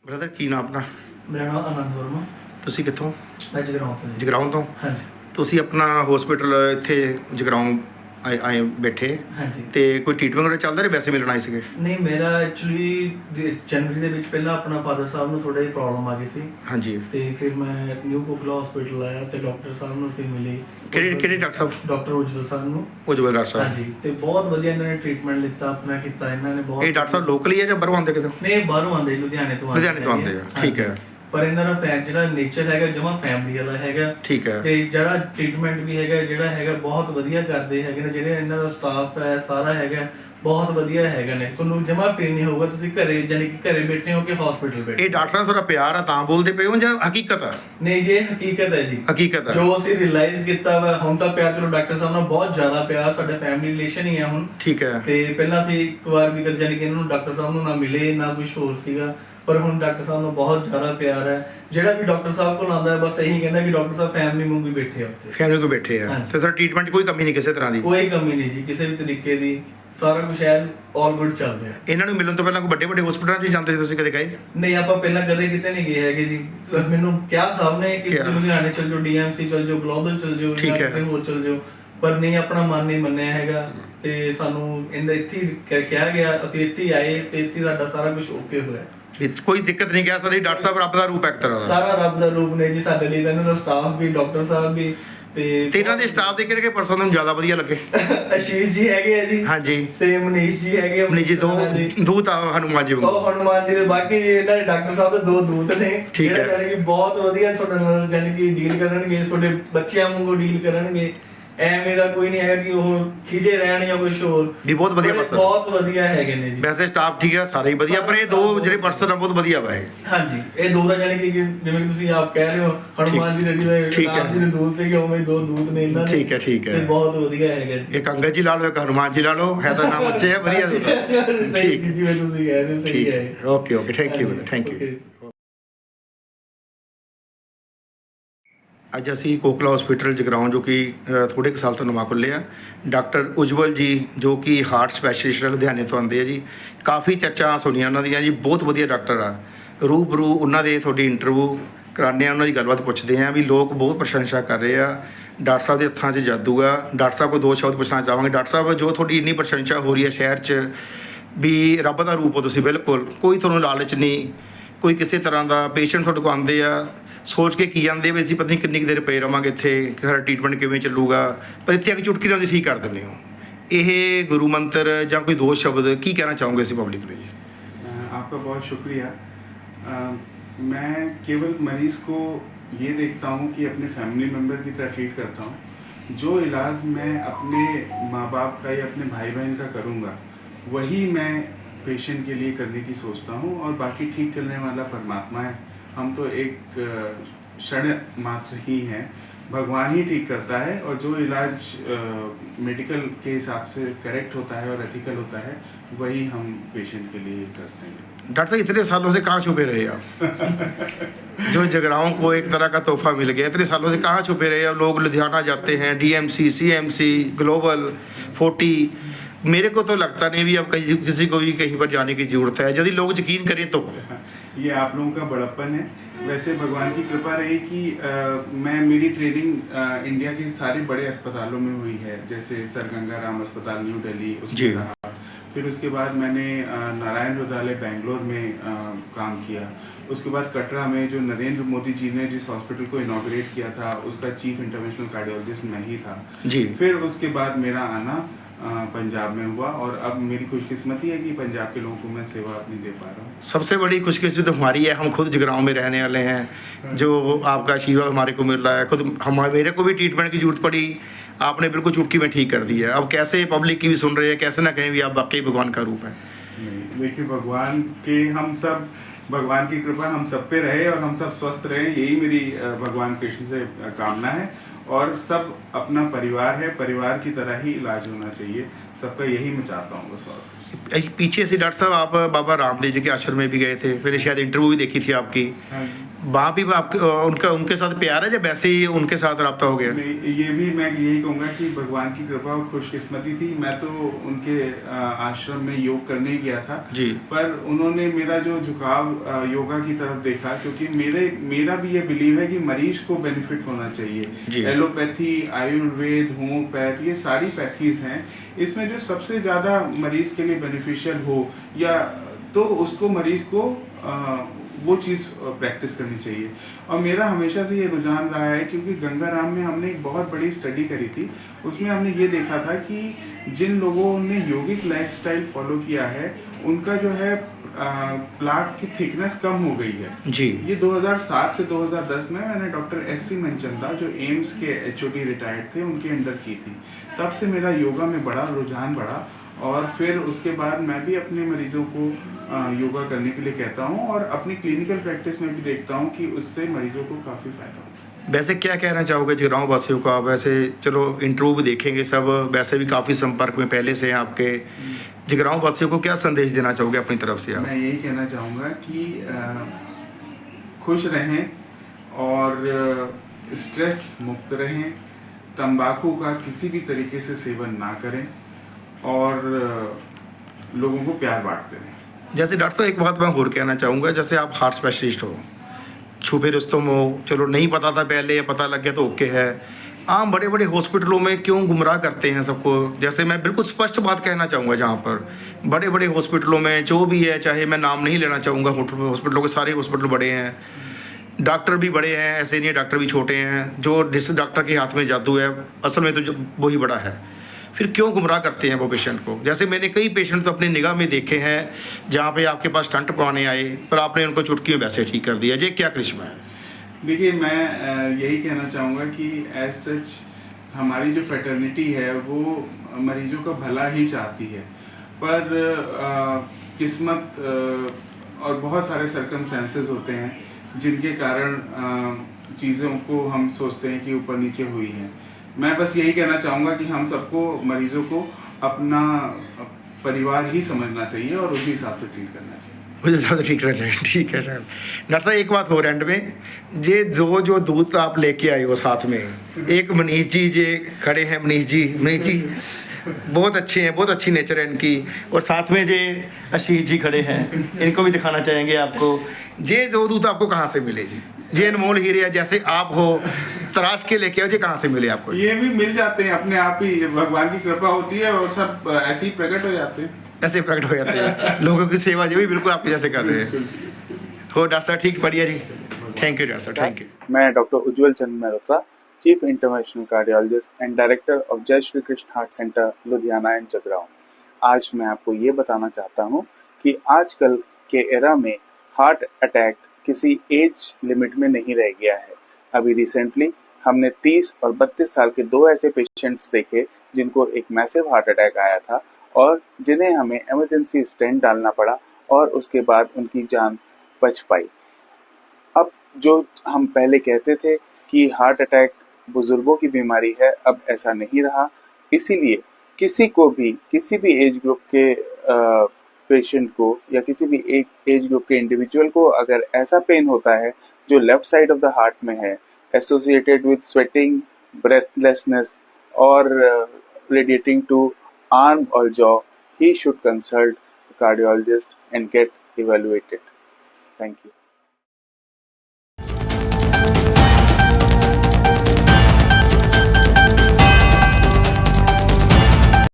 Brother ਕੀ ਨਾਮ ਆਪਣਾ? ਮੇਰਾ ਨਾਮ ਆਨੰਦ ਵਰਮਾ। ਤੁਸੀਂ ਕਿੱਥੋਂ? ਮੈਂ ਜਗਰਾਉਂ ਤੋਂ ਜੀ। ਜਗਰਾਉਂ ਤੋਂ? ਹਾਂਜੀ ਤੁਸੀਂ ਆਪਣਾ ਹਸਪੀਟਲ ਇੱਥੇ ਜਗਰਾਉਂ ਆਏ ਬੈਠੇ ਹਾਂਜੀ। ਤੇ ਕੋਈ ਟ੍ਰੀਟਮੈਂਟ ਵਗੈਰਾ ਚੱਲਦਾ ਰਿਹਾ? ਵੈਸੇ ਮਿਲਣ ਆਏ ਸੀਗੇ? ਨਹੀਂ, ਮੇਰਾ ਐਕਚੁਅਲੀ ਜਨਵਰੀ ਦੇ ਵਿੱਚ ਪਹਿਲਾਂ ਆਪਣਾ ਫਾਦਰ ਸਾਹਿਬ ਨੂੰ ਥੋੜਾ ਜਿਹੀ ਪ੍ਰੋਬਲਮ ਆ ਗਈ ਸੀ ਹਾਂਜੀ। ਤੇ ਫਿਰ ਮੈਂ ਨਿਊ ਕੋਕਲਾ ਹਸਪੀਟਲ ਆਇਆ ਤੇ ਡਾਕਟਰ ਸਾਹਿਬ ਨੂੰ ਅਸੀਂ ਮਿਲੇ। ਕਿਹੜੇ ਡਾਕਟਰ ਸਾਹਿਬ? ਡਾਕਟਰ ਉਜਵਲ ਸਾਹਿਬ ਨੂੰ। ਉਜਵਲ ਡਾਕਟਰ ਸਾਹਿਬ? ਹਾਂਜੀ। ਤੇ ਬਹੁਤ ਵਧੀਆ ਇਹਨਾਂ ਨੇ ਟ੍ਰੀਟਮੈਂਟ ਲਿੱਤਾ, ਆਪਣਾ ਕੀਤਾ ਇਹਨਾਂ ਨੇ ਬਹੁਤ। ਇਹ ਡਾਕਟਰ ਸਾਹਿਬ ਲੋਕਲੀ ਹੈ ਜਾਂ ਬਾਹਰੋਂ ਆਉਂਦੇ ਕਿਤੋਂ? ਨਹੀਂ, ਬਾਹਰੋਂ ਆਉਂਦੇ, ਲੁਧਿਆਣੇ ਤੋਂ ਆਉਂਦੇ ਆ। ਠੀਕ ਹੈ। ਪਰ ਇਹਨਾਂ ਦਾ ਜਿਹੜਾ ਨੇਚਰ ਹੈਗਾ ਜਮਾ ਫੈਮਿਲੀ ਵਾਲਾ ਹੈਗਾ। ਠੀਕ ਹੈ। ਤੇ ਜਿਹੜਾ ਟ੍ਰੀਟਮੈਂਟ ਵੀ ਹੈਗਾ ਜਿਹੜਾ ਹੈਗਾ ਬਹੁਤ ਵਧੀਆ ਕਰਦੇ ਹੈਗੇ ਨੇ। ਜਿਹੜੇ ਇਹਨਾਂ ਦਾ ਸਟਾਫ ਹੈ ਸਾਰਾ ਹੈਗਾ ਬਹੁਤ ਵਧੀਆ ਹੈਗਾ ਨੇ। ਤੁਹਾਨੂੰ ਜਮਾ ਫੀਲ ਨਹੀਂ ਹੋਊਗਾ ਤੁਸੀਂ ਘਰੇ ਜਾਨੀ ਕਿ ਘਰੇ ਬੈਠੇ ਹੋ ਕਿ ਹਸਪੀਟਲ ਬੈਠੇ। ਇਹ ਡਾਕਟਰ ਨਾਲ ਥੋੜਾ ਪਿਆਰ ਆ ਤਾਂ ਬੋਲਦੇ ਪਏ ਹੋ ਜਾਂ ਹਕੀਕਤ ਆ? ਨਹੀਂ ਜੀ, ਇਹ ਹਕੀਕਤ ਹੈ ਜੀ। ਹਕੀਕਤ ਹੈ ਜੋ ਅਸੀਂ ਰਿਅਲਾਈਜ਼ ਕੀਤਾ ਵਾ ਹੁਣ ਤਾਂ ਪਿਆਰ, ਚਲੋ ਡਾਕਟਰ ਸਾਹਿਬ ਨਾਲ ਬਹੁਤ ਜ਼ਿਆਦਾ ਪਿਆਰ, ਸਾਡਾ ਫੈਮਿਲੀ ਰਿਲੇਸ਼ਨ ਹੀ ਆ ਹੁਣ। ਠੀਕ ਹੈ। ਤੇ ਪਹਿਲਾਂ ਅਸੀਂ ਇੱਕ ਵਾਰ ਵੀ ਕਦੇ ਜਾਨੀ ਕਿ ਇਹਨਾਂ ਨੂੰ ਡਾਕਟਰ ਸਾਹਿਬ ਨੂੰ ਨਾ ਮਿਲੇ ਨਾ ਕੁਝ ਹੋਰ ਸੀਗਾ, ਪਰ ਹੁਣ ਡਾਕਟਰ ਸਾਹਿਬ ਨਾਲ ਬਹੁਤ ਜ਼ਿਆਦਾ ਪਿਆਰ ਹੈ। ਜਿਹੜਾ ਵੀ ਡਾਕਟਰ ਸਾਹਿਬ ਕੋਲ ਆਉਂਦਾ ਹੈ ਬਸ ਇਹੀ ਕਹਿੰਦਾ ਕਿ ਡਾਕਟਰ ਸਾਹਿਬ ਫੈਮਿਲੀ ਵਾਂਗੂ ਹੀ ਬੈਠੇ ਆ ਉੱਥੇ। ਫੈਮਿਲੀ ਕੋ ਬੈਠੇ ਆ ਤੇ ਤੁਹਾਡਾ ਟ੍ਰੀਟਮੈਂਟ ਕੋਈ ਕਮੀ ਨਹੀਂ ਕਿਸੇ ਤਰ੍ਹਾਂ ਦੀ? ਕੋਈ ਕਮੀ ਨਹੀਂ ਜੀ ਕਿਸੇ ਵੀ ਤਰੀਕੇ ਦੀ, ਸਾਰਾ ਕੁਝ ਐਨ ਆਲ ਗੁੱਡ ਚੱਲ ਰਿਹਾ। ਇਹਨਾਂ ਨੂੰ ਮਿਲਣ ਤੋਂ ਪਹਿਲਾਂ ਕੋਈ ਵੱਡੇ ਹਸਪਤਾਲਾਂ 'ਚ ਜਾਂਦੇ ਸੀ ਤੁਸੀਂ? ਕਦੇ ਗਏ? ਨਹੀਂ, ਆਪਾਂ ਪਹਿਲਾਂ ਕਦੇ ਕਿਤੇ ਨਹੀਂ ਗਏ ਹੈਗੇ ਜੀ। ਮੈਨੂੰ ਕਿਹਾ ਸਾਹਿਬ ਨੇ ਕਿ ਤੁਸੀਂ ਲੁਧਿਆਣੇ ਚਲ ਜਾਓ, ਡੀਐਮਸੀ ਚਲ ਜਾਓ, ਗਲੋਬਲ ਚਲ ਜਾਓ, ਜਾਂ ਕਿਤੇ ਹੋਰ ਚਲ ਜਾਓ, ਪਰ ਨਹੀਂ, ਆਪਣਾ ਮਨ ਨਹੀਂ ਮੰਨਿਆ ਹੈਗਾ ਤੇ ਸਾਨੂੰ ਇੱਥੇ ਹੀ ਕਿਹਾ ਗਿਆ। ਅਸੀਂ ਇੱਥੇ ਹੀ ਆਏ ਤੇ ਇੱਥੇ ਸਾਡਾ ਸਾਰਾ ਕੁਝ ਓਕੇ ਹੋਇਆ। ਕੋਈ ਦਿੱਕਤ ਨਹੀਂ ਕਹਿ ਸਕਦੀ। ਡਾਕਟਰ ਸਾਹਿਬ ਰੱਬ ਦਾ ਰੂਪ ਹੈ ਇੱਕ ਤਰ੍ਹਾਂ ਦਾ। ਸਾਰਾ ਰੱਬ ਦਾ ਰੂਪ ਨੇ ਜੀ ਸਾਡੇ ਲਈ। ਤਾਂ ਇਹਨਾਂ ਦਾ ਸਟਾਫ ਵੀ, ਡਾਕਟਰ ਸਾਹਿਬ ਵੀ ਤੇ ਇਹਨਾਂ ਦੇ ਸਟਾਫ ਦੇ ਕਿਹੜੇ ਪਰਸਨ ਤੁਹਾਨੂੰ ਜ਼ਿਆਦਾ ਵਧੀਆ ਲੱਗੇ? ਆਸ਼ੀਸ਼ ਜੀ ਹੈਗੇ ਆ ਜੀ। ਹਾਂਜੀ। ਤੇ ਮਨੀਸ਼ ਜੀ ਹੈਗੇ। ਮਨੀਸ਼ ਜੀ ਦੂਤ ਆ ਹਨੂਮਾਨ ਜੀ ਵਾਂਗੂ। ਉਹ ਹਨੂਮਾਨ ਜੀ ਦੇ। ਬਾਕੀ ਇਹਨਾਂ ਦੇ ਡਾਕਟਰ ਸਾਹਿਬ ਦੇ 2 ਦੂਤ ਨੇ ਜਿਹੜੇ ਕਿ ਬਹੁਤ ਵਧੀਆ ਤੁਹਾਡੇ ਨਾਲ ਜਾਨੀ ਕਿ ਡੀਲ ਕਰਨਗੇ, ਤੁਹਾਡੇ ਬੱਚਿਆਂ ਵਾਂਗੂ ਡੀਲ ਕਰਨਗੇ। ਐਵੇਂ ਦਾ ਕੋਈ ਨਹੀਂ ਹੈਗਾ ਕਿ ਉਹ ਖਿਜੇ ਰਹਿਣ ਜਾਂ ਕੁਝ ਹੋਰ। ਜੀ ਬਹੁਤ ਵਧੀਆ ਪਰਸਨ, ਬਹੁਤ ਵਧੀਆ ਹੈਗੇ ਨੇ ਜੀ। ਵੈਸੇ ਸਟਾਫ ਠੀਕ ਹੈ ਸਾਰੇ ਹੀ ਵਧੀਆ, ਪਰ ਇਹ 2 ਜਿਹੜੇ ਪਰਸਨ ਆ ਬਹੁਤ ਵਧੀਆ ਵਾ ਇਹ। ਹਾਂਜੀ, ਇਹ 2 ਦਾ ਜਾਨੀ ਕਿ ਜਿਵੇਂ ਕਿ ਤੁਸੀਂ ਆਪ ਕਹਿ ਰਹੇ ਹੋ ਹਨੂਮਾਨ ਜੀ ਦੇ ਜਿਵੇਂ ਰਾਮ ਜੀ ਦੇ ਦੂਤ ਸੀਗੇ ਉਵੇਂ 2 ਦੂਤ ਨੇ ਇਹਨਾਂ ਦੇ। ਠੀਕ ਹੈ ਠੀਕ ਹੈ। ਤੇ ਬਹੁਤ ਵਧੀਆ ਹੈਗਾ ਜੀ। ਇੱਕ ਅੰਗਦ ਜੀ ਲਾ ਲਓ, ਇੱਕ ਹਨੂਮਾਨ ਜੀ ਲਾ ਲਓ, ਹੈ ਤਾਂ ਨਾਮ ਅੱਛੇ ਆ, ਵਧੀਆ ਦੂਤ। ਠੀਕ ਜਿਵੇਂ ਤੁਸੀਂ ਕਹਿ ਰਹੇ ਸਹੀ ਹੈ। Okay okay, thank you thank you. ਅੱਜ ਅਸੀਂ ਕੋਕਲਾ ਹਸਪੀਟਲ ਜਗਰਾਉਂ, ਜੋ ਕਿ ਥੋੜ੍ਹੇ ਕੁ ਸਾਲ ਤੋਂ ਨਵਾਂ ਖੁੱਲ੍ਹਿਆ, ਡਾਕਟਰ ਉਜਵਲ ਜੀ ਜੋ ਕਿ ਹਾਰਟ ਸਪੈਸ਼ਲਿਸਟ ਲੁਧਿਆਣੇ ਤੋਂ ਆਉਂਦੇ ਆ ਜੀ। ਕਾਫੀ ਚਰਚਾ ਸੁਣੀਆਂ ਉਹਨਾਂ ਦੀਆਂ ਜੀ, ਬਹੁਤ ਵਧੀਆ ਡਾਕਟਰ ਆ। ਰੂਬਰੂ ਉਹਨਾਂ ਦੇ ਤੁਹਾਡੀ ਇੰਟਰਵਿਊ ਕਰਾਉਂਦੇ ਆ, ਉਹਨਾਂ ਦੀ ਗੱਲਬਾਤ ਪੁੱਛਦੇ ਆ ਵੀ ਲੋਕ ਬਹੁਤ ਪ੍ਰਸ਼ੰਸਾ ਕਰ ਰਹੇ ਆ। ਡਾਕਟਰ ਸਾਹਿਬ ਦੇ ਹੱਥਾਂ 'ਚ ਜਾਦੂ ਆ। ਡਾਕਟਰ ਸਾਹਿਬ ਕੋਲ 2 ਸ਼ਬਦ ਪੁੱਛਣਾ ਚਾਹਾਂਗੇ। ਡਾਕਟਰ ਸਾਹਿਬ, ਜੋ ਤੁਹਾਡੀ ਇੰਨੀ ਪ੍ਰਸ਼ੰਸਾ ਹੋ ਰਹੀ ਹੈ ਸ਼ਹਿਰ 'ਚ ਵੀ ਰੱਬ ਦਾ ਰੂਪ ਹੋ ਤੁਸੀਂ, ਬਿਲਕੁਲ ਕੋਈ ਤੁਹਾਨੂੰ ਲਾਲਚ ਨਹੀਂ, ਕੋਈ ਕਿਸੇ ਤਰ੍ਹਾਂ ਦਾ। ਪੇਸ਼ੈਂਟ ਤੁਹਾਡੇ ਕੋਲ ਆਉਂਦੇ ਆ ਸੋਚ ਕੇ ਕੀ ਆਉਂਦੇ ਵੀ ਅਸੀਂ ਪਤਾ ਨਹੀਂ ਕਿੰਨੀ ਕੁ ਦੇਰ ਪਏ ਰਵਾਂਗੇ ਇੱਥੇ, ਸਾਡਾ ਟ੍ਰੀਟਮੈਂਟ ਕਿਵੇਂ ਚੱਲੂਗਾ, ਪਰ ਇੱਥੇ ਆ ਕੇ ਚੁਟਕੀ ਨਾਲ ਤੁਸੀਂ ਠੀਕ ਕਰ ਦਿੰਦੇ ਹੋ। ਇਹ ਗੁਰੂ ਮੰਤਰ ਜਾਂ ਕੋਈ 2 ਸ਼ਬਦ ਕੀ ਕਹਿਣਾ ਚਾਹੋਗੇ ਅਸੀਂ ਪਬਲਿਕ ਨੂੰ ਜੀ? आपका बहुत शुक्रिया। मैं केवल मरीज़ को ये देखता हूँ कि अपने फैमिली मेम्बर की तरह ट्रीट करता हूँ। जो इलाज मैं अपने माँ बाप का या अपने भाई बहन का करूँगा वही मैं पेशेंट के लिए करने की सोचता हूँ, और बाकी ठीक करने वाला परमात्मा है। हम तो एक क्षण मात्र ही हैं, भगवान ही ठीक करता है, और जो इलाज मेडिकल के हिसाब से करेक्ट होता है और एथिकल होता है वही हम पेशेंट के लिए करते हैं। डॉक्टर साहब, इतने सालों से कहाँ छुपे रहे आप? जो जगराओं को एक तरह का तोहफा मिल गया, इतने सालों से कहाँ छुपे रहे? अब लोग लुधियाना जाते हैं, डीएमसी, सीएमसी, ग्लोबल, 40। मेरे को तो लगता नहीं भी अब कहीं किसी को भी कहीं पर जाने की ज़रूरत है, यदि लोग यकीन करें तो। ये आप लोगों का बड़प्पन है। वैसे भगवान की कृपा रही कि मेरी ट्रेनिंग इंडिया के सारे बड़े अस्पतालों में हुई है, जैसे सर गंगा राम अस्पताल न्यू दिल्ली उसमें रहा। फिर उसके बाद मैंने नारायण हृदयालय बेंगलोर में काम किया। उसके बाद कटरा में जो नरेंद्र मोदी जी ने जिस हॉस्पिटल को इनॉग्रेट किया था उसका चीफ इंटरवेंशनल कार्डियोलॉजिस्ट मैं ही था जी। फिर उसके बाद मेरा आना पंजाब में हुआ, और अब मेरी खुशकिस्मती है कि पंजाब के लोगों को मैं सेवा अपनी दे पा रहा हूँ। सबसे बड़ी खुशकिस्मती तो हमारी है, हम खुद जगराउं में रहने वाले हैं। जो आपका आशीर्वाद हमारे को मिल रहा है, खुद मेरे को भी ट्रीटमेंट की ज़रूरत पड़ी, आपने बिल्कुल चुटकी में ठीक कर दी है। अब कैसे पब्लिक की भी सुन रही है, कैसे ना कहें भी आप वाकई भगवान का रूप है। देखिए, भगवान के हम सब, भगवान की कृपा हम सब पे रहे और हम सब स्वस्थ रहे, यही मेरी भगवान कृष्ण से कामना है। और सब अपना परिवार है, परिवार की तरह ही इलाज होना चाहिए सबका, यही मैं चाहता हूँ बस। और पीछे से डॉक्टर साहब आप बाबा रामदेव जी के आश्रम में भी गए थे, फिर शायद इंटरव्यू भी देखी थी आपकी। वहाँ भी आपके उनका उनके साथ प्यार है या वैसे ही उनके साथ रब्ता हो गया? नहीं, ये भी मैं यही कहूँगा कि भगवान की कृपा और खुशकिस्मती थी। मैं तो उनके आश्रम में योग करने ही गया था जी। पर उन्होंने मेरा जो झुकाव योगा की तरफ देखा, क्योंकि मेरा भी ये बिलीव है कि मरीज को बेनिफिट होना जी। चाहिए। एलोपैथी, आयुर्वेद, होम्योपैथ, ये सारी पैथीज हैं, इसमें जो सबसे ज़्यादा मरीज के लिए बेनिफिशियल हो या तो उसको मरीज को वो चीज़ प्रैक्टिस करनी चाहिए। और मेरा हमेशा से ये रुझान रहा है, क्योंकि गंगाराम में हमने एक बहुत बड़ी स्टडी करी थी। उसमें हमने ये देखा था कि जिन लोगों ने यौगिक लाइफस्टाइल फॉलो किया है उनका जो है प्लाक की थिकनेस कम हो गई है जी। ये 2007 से 2010 में मैंने डॉक्टर एस.सी. मनचंदा, जो एम्स के एचओडी रिटायर्ड थे, उनके अंडर की थी। तब से मेरा योगा में बड़ा रुझान बढ़ा और फिर उसके बाद मैं भी अपने मरीजों को योगा करने के लिए कहता हूँ और अपनी क्लिनिकल प्रैक्टिस में भी देखता हूँ कि उससे मरीजों को काफ़ी फ़ायदा होता है। वैसे क्या कहना चाहोगे जगरांव वासियों को आप? वैसे चलो इंटरव्यू भी देखेंगे सब, वैसे भी काफ़ी संपर्क में पहले से हैं आपके। जगरांव वासियों को क्या संदेश देना चाहोगे अपनी तरफ से आप? मैं यही कहना चाहूँगा कि खुश रहें और स्ट्रेस मुक्त रहें, तंबाकू का किसी भी तरीके से सेवन ना करें और लोगों को प्यार बांटते रहें। जैसे डॉक्टर साहब एक बात मैं और कहना चाहूँगा, जैसे आप हार्ट स्पेशलिस्ट हो, छुपे रुस्तम हो, चलो नहीं पता था पहले या पता लग गया तो ओके है। आम बड़े बड़े हॉस्पिटलों में क्यों गुमराह करते हैं सबको? जैसे मैं बिल्कुल स्पष्ट बात कहना चाहूँगा, जहाँ पर बड़े बड़े हॉस्पिटलों में जो भी है, चाहे मैं नाम नहीं लेना चाहूँगा हॉस्पिटलों के, सारे हॉस्पिटल बड़े हैं, डॉक्टर भी बड़े हैं, ऐसे नहीं है डॉक्टर भी छोटे हैं। जो जिस डॉक्टर के हाथ में जादू है असल में तो जो वही बड़ा है, फिर क्यों गुमराह करते हैं वो पेशेंट को? जैसे मैंने कई पेशेंट तो अपनी निगाह में देखे हैं जहाँ पे आपके पास स्टंट पवाने आए पर आपने उनको चुटकी में वैसे ठीक कर दिया। ये क्या करिश्मा है? देखिए, मैं यही कहना चाहूँगा कि एज सच हमारी जो फ्रेटर्निटी है वो मरीजों का भला ही चाहती है, पर किस्मत और बहुत सारे सर्कमस्टेंसेस होते हैं जिनके कारण चीज़ों को हम सोचते हैं कि ऊपर नीचे हुई हैं। मैं बस यही कहना चाहूँगा कि हम सबको, मरीजों को अपना परिवार ही समझना चाहिए और उसी हिसाब से ट्रीट करना चाहिए। मुझे ज़्यादा ठीक रहता है। ठीक है सर। डॉक्टर साहब एक बात हो एंड में, ये जो दूध आप लेके आए हो साथ में, एक मनीष जी जे खड़े हैं, मनीष जी बहुत अच्छे हैं, बहुत अच्छी नेचर है इनकी, और साथ में जे आशीष जी खड़े हैं, इनको भी दिखाना चाहेंगे आपको। ये दो दूध आपको कहाँ से मिले जी? ये अनमोल हीरे, जैसे आप हो तराश के लेके आओ, ये कहाँ से मिले आपको? ये भी मिल जाते हैं अपने आप ही, भगवान की कृपा होती है और सब ऐसे ही प्रकट हो जाते हैं। ऐसे प्रकट हो जाते हैं लोगों की सेवा, जो भी बिल्कुल आपके जैसे कर रहे हैं। हो डॉक्टर साहब ठीक बढ़िया जी, थैंक यू डॉक्टर साहब, थैंक यू। मैं doctor Ujjwal Chand Mehta, chief interventional cardiologist and director of Jai Shri Krishna heart centre Ludhiana and Jagraon. आज मैं आपको ये बताना चाहता हूँ कि आजकल के एरा में हार्ट अटैक किसी एज लिमिट में नहीं रह गया है। अभी रिसेंटली हमने 30 और 32 साल के 2 ऐसे पेशेंट्स देखे जिनको एक मैसिव हार्ट अटैक आया था और जिन्हें हमें इमरजेंसी स्टेंट डालना पड़ा और उसके बाद उनकी जान बच पाई। अब जो हम पहले कहते थे कि हार्ट अटैक बुजुर्गों की बीमारी है, अब ऐसा नहीं रहा। इसीलिए किसी को भी, किसी भी एज ग्रुप के पेशेंट को या किसी भी एक एज ग्रुप के इंडिविजुअल को अगर ऐसा पेन होता है जो left side of the heart में है, एसोसिएटेड विद स्वेटिंग, ब्रेथलेसनेस और radiating to arm or jaw, he should consult a cardiologist and get evaluated. Thank you.